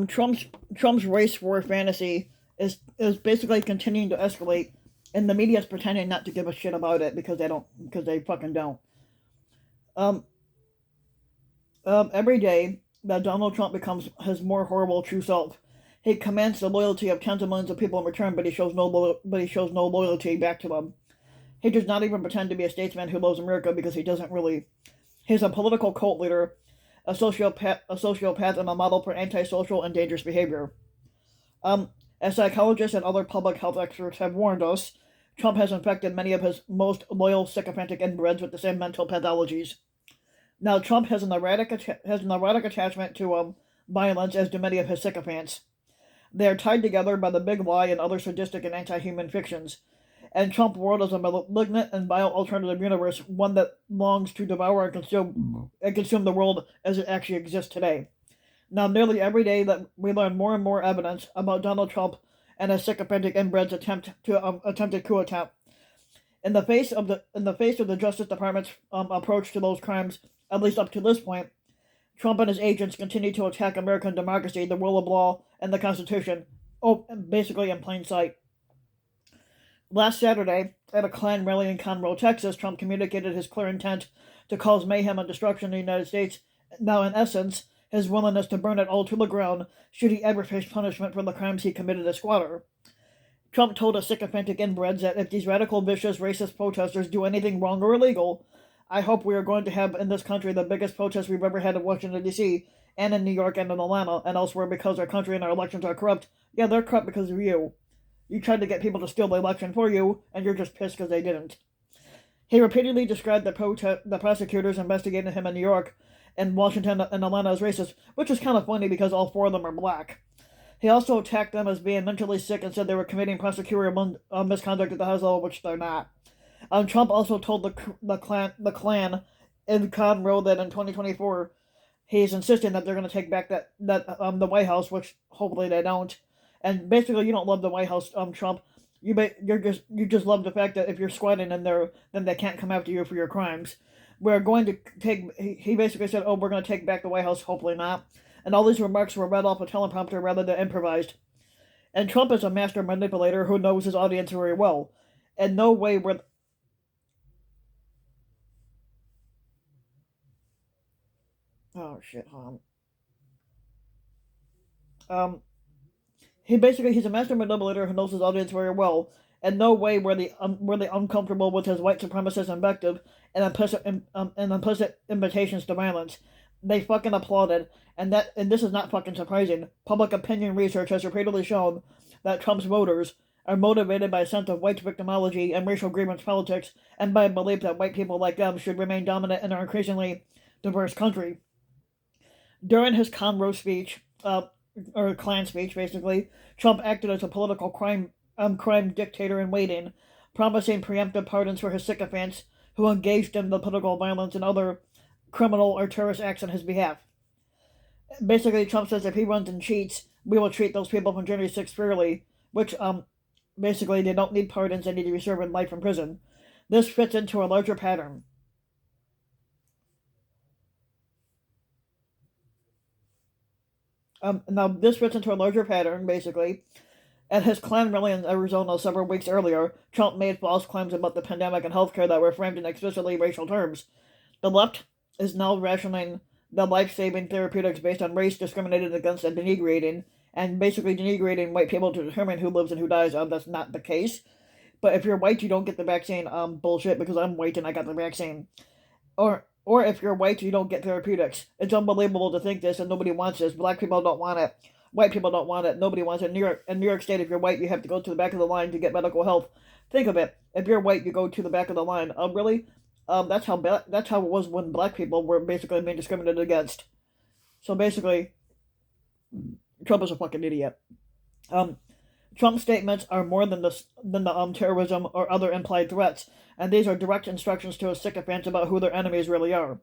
Trump's race war fantasy is basically continuing to escalate, and the media is pretending not to give a shit about it because they fucking don't. Um, every day that Donald Trump becomes his more horrible true self, he commands the loyalty of tens of millions of people in return, but he shows no loyalty back to them. He does not even pretend to be a statesman who loves America because he doesn't really. He's a political cult leader, a sociopath, and a model for antisocial and dangerous behavior. As psychologists and other public health experts have warned us, Trump has infected many of his most loyal sycophantic inbreds with the same mental pathologies. Now, Trump has an erratic attachment to violence, as do many of his sycophants. They are tied together by the big lie and other sadistic and anti-human fictions. And Trump world is a malignant and vile alternative universe, one that longs to devour and consume the world as it actually exists today. Now, nearly every day that we learn more and more evidence about Donald Trump and his sycophantic inbred's attempted coup attempt. In the face of the Justice Department's approach to those crimes, at least up to this point, Trump and his agents continue to attack American democracy, the rule of law, and the Constitution. Basically in plain sight. Last Saturday, at a Klan rally in Conroe, Texas, Trump communicated his clear intent to cause mayhem and destruction in the United States. Now, in essence, his willingness to burn it all to the ground should he ever face punishment for the crimes he committed as squatter. Trump told his sycophantic inbreds that if these radical, vicious, racist protesters do anything wrong or illegal, I hope we are going to have in this country the biggest protest we've ever had in Washington, D.C., and in New York and in Atlanta and elsewhere because our country and our elections are corrupt. Yeah, they're corrupt because of you. You tried to get people to steal the election for you, and you're just pissed because they didn't. He repeatedly described the prosecutors investigating him in New York and Washington and Atlanta as racist, which is kind of funny because all four of them are black. He also attacked them as being mentally sick and said they were committing prosecutorial misconduct at the House level, which they're not. Trump also told the Klan in Conroe that in 2024 he's insisting that they're going to take back the White House, which hopefully they don't. And basically, you don't love the White House, Trump. You just love the fact that if you're squatting in there, then they can't come after you for your crimes. We're going to take. He basically said, "Oh, we're going to take back the White House." Hopefully not. And all these remarks were read off a teleprompter rather than improvised. And Trump is a master manipulator who knows his audience very well. In no way were. Oh shit! Hold on. He's a master manipulator who knows his audience very well. In no way were they uncomfortable with his white supremacist invective and implicit invitations to violence. They fucking applauded, and this is not fucking surprising. Public opinion research has repeatedly shown that Trump's voters are motivated by a sense of white victimology and racial grievance politics, and by a belief that white people like them should remain dominant in our increasingly diverse country. During his Conroe speech, or Klan speech, basically, Trump acted as a political crime dictator in waiting, promising preemptive pardons for his sycophants who engaged in the political violence and other criminal or terrorist acts on his behalf. Basically, Trump says if he runs and cheats, we will treat those people from January 6th fairly, which, basically, they don't need pardons, they need to be served life in prison. This fits into a larger pattern. Now, this fits into a larger pattern, basically. At his Klan rally in Arizona several weeks earlier, Trump made false claims about the pandemic and healthcare that were framed in explicitly racial terms. The left is now rationing the life-saving therapeutics based on race, discriminated against, and basically denigrating white people to determine who lives and who dies. That's not the case. But if you're white, you don't get the vaccine. Bullshit, because I'm white and I got the vaccine. Or if you're white, you don't get therapeutics. It's unbelievable to think this, and nobody wants this. Black people don't want it. White people don't want it. Nobody wants it. In New York State, if you're white, you have to go to the back of the line to get medical help. Think of it. If you're white, you go to the back of the line. Really? That's how it was when black people were basically being discriminated against. So basically, Trump is a fucking idiot. Trump's statements are more than the terrorism or other implied threats, and these are direct instructions to his sycophants about who their enemies really are.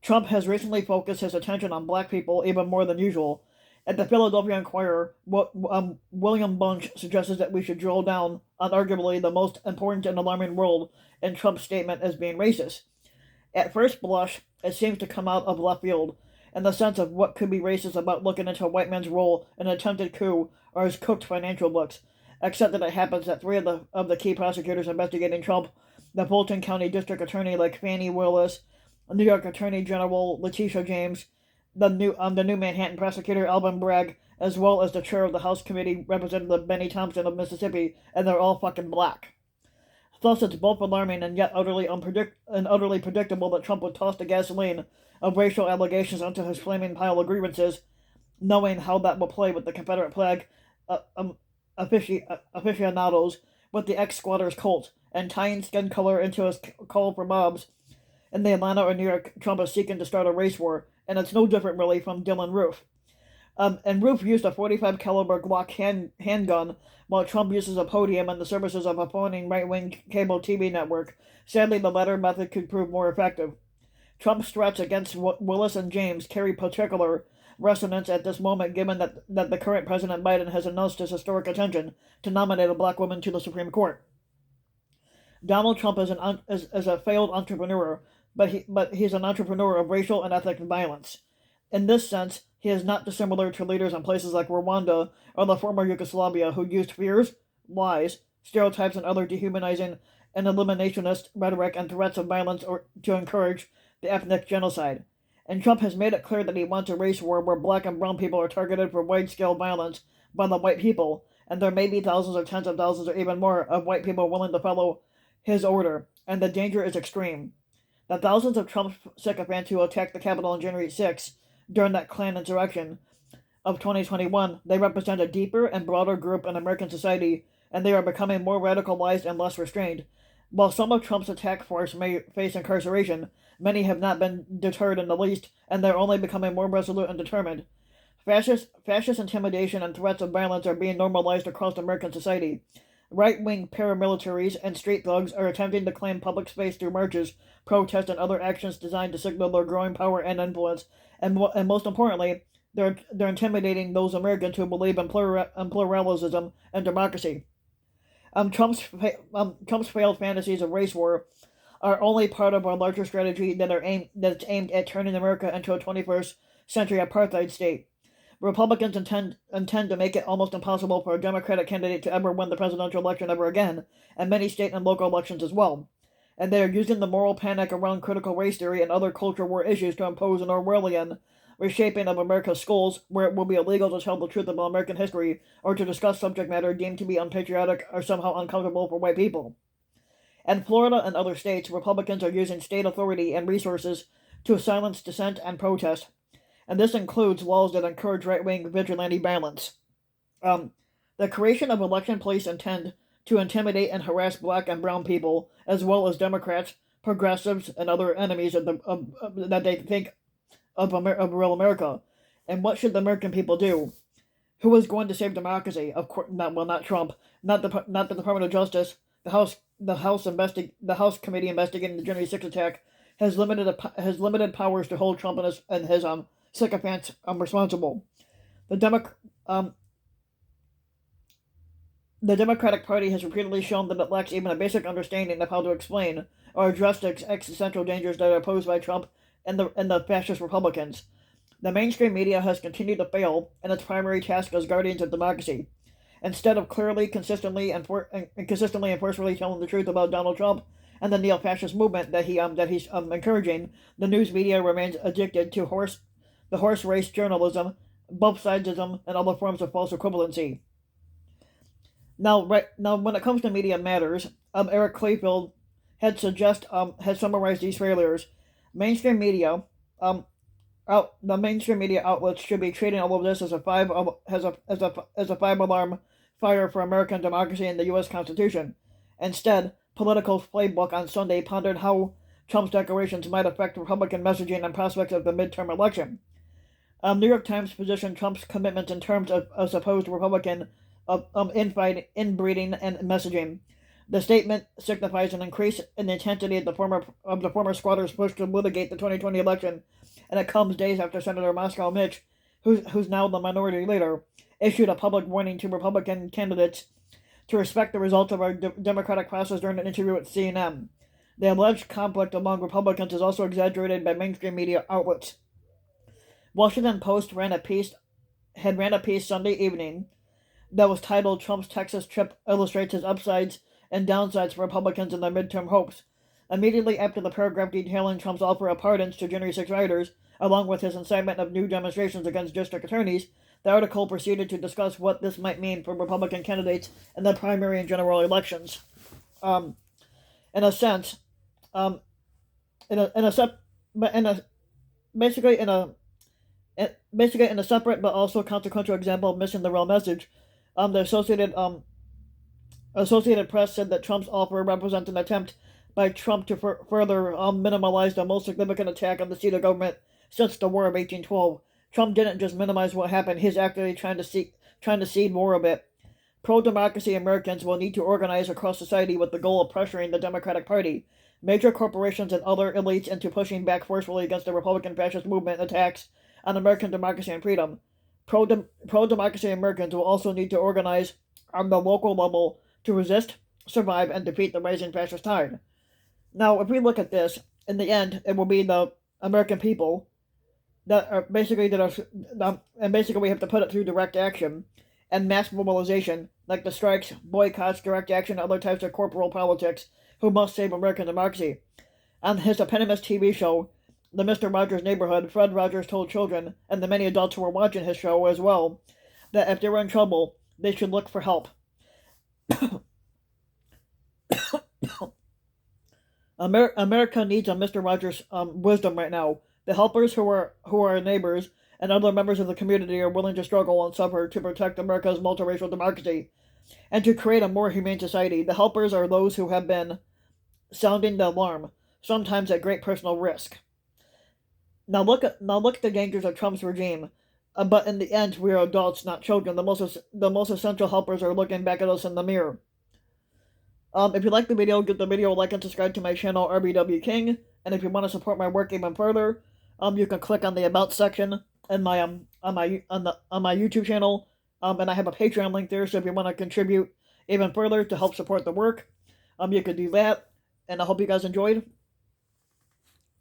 Trump has recently focused his attention on black people even more than usual. At the Philadelphia Inquirer, William Bunch suggests that we should drill down on arguably the most important and alarming role in Trump's statement as being racist. At first blush, it seems to come out of left field. and the sense of what could be racist about looking into a white man's role in an attempted coup or his cooked financial books, except that it happens that three of the key prosecutors investigating Trump, the Fulton County District Attorney like Fannie Willis, New York Attorney General Letitia James, the new Manhattan prosecutor Alvin Bragg, as well as the chair of the House Committee, Representative Benny Thompson of Mississippi, and they're all fucking black. Thus, it's both alarming and yet utterly predictable that Trump would toss the gasoline of racial allegations onto his flaming pile of grievances, knowing how that will play with the Confederate flag aficionados, with the ex-squatters cult, and tying skin color into his call for mobs. In the Atlanta or New York, Trump is seeking to start a race war, and it's no different really from Dylan Roof. And Roof used a 45 caliber Glock handgun, while Trump uses a podium and the services of a phoning right-wing cable TV network. Sadly, the latter method could prove more effective. Trump's threats against Willis and James carry particular resonance at this moment, given that the current President Biden has announced his historic intention to nominate a black woman to the Supreme Court. Donald Trump is a failed entrepreneur, but he's an entrepreneur of racial and ethnic violence. In this sense, he is not dissimilar to leaders in places like Rwanda or the former Yugoslavia who used fears, lies, stereotypes, and other dehumanizing and eliminationist rhetoric and threats of violence to encourage the ethnic genocide. And Trump has made it clear that he wants a race war where black and brown people are targeted for wide-scale violence by the white people, and there may be thousands or tens of thousands or even more of white people willing to follow his order, and the danger is extreme. The thousands of Trump sycophants who attacked the Capitol on January 6 during that Klan insurrection of 2021, they represent a deeper and broader group in American society, and they are becoming more radicalized and less restrained. While some of Trump's attack force may face incarceration, many have not been deterred in the least, and they're only becoming more resolute and determined. Fascist intimidation and threats of violence are being normalized across American society. Right-wing paramilitaries and street thugs are attempting to claim public space through marches, protests, and other actions designed to signal their growing power and influence. And most importantly, they're intimidating those Americans who believe in pluralism and democracy. Trump's failed fantasies of race war are only part of a larger strategy that's aimed at turning America into a 21st century apartheid state. Republicans intend to make it almost impossible for a Democratic candidate to ever win the presidential election ever again, and many state and local elections as well. And they are using the moral panic around critical race theory and other culture war issues to impose an Orwellian reshaping of America's schools, where it will be illegal to tell the truth about American history or to discuss subject matter deemed to be unpatriotic or somehow uncomfortable for white people. In Florida and other states, Republicans are using state authority and resources to silence dissent and protest, and this includes laws that encourage right-wing vigilante violence. The creation of election police intend to intimidate and harass black and brown people, as well as Democrats, progressives, and other enemies that they think of real America. And what should the American people do? Who is going to save democracy? Of course, not Trump, not the Department of Justice. The House Committee investigating the January 6th attack has limited powers to hold Trump and his sycophants responsible. The Democratic Party has repeatedly shown that it lacks even a basic understanding of how to explain or address the existential dangers that are posed by Trump and the fascist Republicans. The mainstream media has continued to fail in its primary task as guardians of democracy. Instead of clearly, consistently, and forcefully telling the truth about Donald Trump and the neo-fascist movement that he's encouraging, the news media remains addicted to horse race journalism, both sidesism, and other forms of false equivalency. Now, when it comes to media matters, Eric Clayfield has summarized these failures. Mainstream media, the mainstream media outlets should be treating all of this as a five-alarm fire for American democracy and the U.S. Constitution. Instead, Politico's Playbook on Sunday pondered how Trump's declarations might affect Republican messaging and prospects of the midterm election. New York Times positioned Trump's commitments in terms of supposed Republican inbreeding and messaging. The statement signifies an increase in the intensity of the former squatters' push to litigate the 2020 election, and it comes days after Senator Moscow Mitch, who's now the minority leader, issued a public warning to Republican candidates to respect the results of our democratic process during an interview with CNN. The alleged conflict among Republicans is also exaggerated by mainstream media outlets. Washington Post had ran a piece Sunday evening that was titled "Trump's Texas Trip Illustrates His Upsides and Downsides for Republicans in Their Midterm Hopes." Immediately after the paragraph detailing Trump's offer of pardons to January 6 rioters, along with his incitement of new demonstrations against district attorneys, the article proceeded to discuss what this might mean for Republican candidates in the primary and general elections. In a sense, um, in a in a sep- in a basically in a separate but also consequential example of missing the real message, the Associated Press said that Trump's offer represents an attempt by Trump to further minimize the most significant attack on the seat of government since the War of 1812. Trump didn't just minimize what happened; he's actively trying to seed more of it. Pro-democracy Americans will need to organize across society with the goal of pressuring the Democratic Party, major corporations, and other elites into pushing back forcefully against the Republican fascist movement attacks on American democracy and freedom. Pro-democracy Americans will also need to organize on the local level to resist, survive, and defeat the rising fascist tide. Now, if we look at this, in the end, it will be the American people and basically we have to put it through direct action and mass mobilization, like the strikes, boycotts, direct action, and other types of corporal politics, who must save American democracy. On his eponymous TV show, The Mr. Rogers Neighborhood, Fred Rogers told children, and the many adults who were watching his show as well, that if they were in trouble, they should look for help. America needs a Mr. Rogers wisdom right now. The helpers who are neighbors and other members of the community are willing to struggle and suffer to protect America's multiracial democracy and to create a more humane society. The helpers are those who have been sounding the alarm, sometimes at great personal risk. Now look at the dangers of Trump's regime. But in the end, we are adults, not children. The most essential helpers are looking back at us in the mirror. If you like the video, give the video a like and subscribe to my channel, RBW King. And if you want to support my work even further, you can click on the About section in my on my YouTube channel. And I have a Patreon link there, so if you want to contribute even further to help support the work, you could do that. And I hope you guys enjoyed.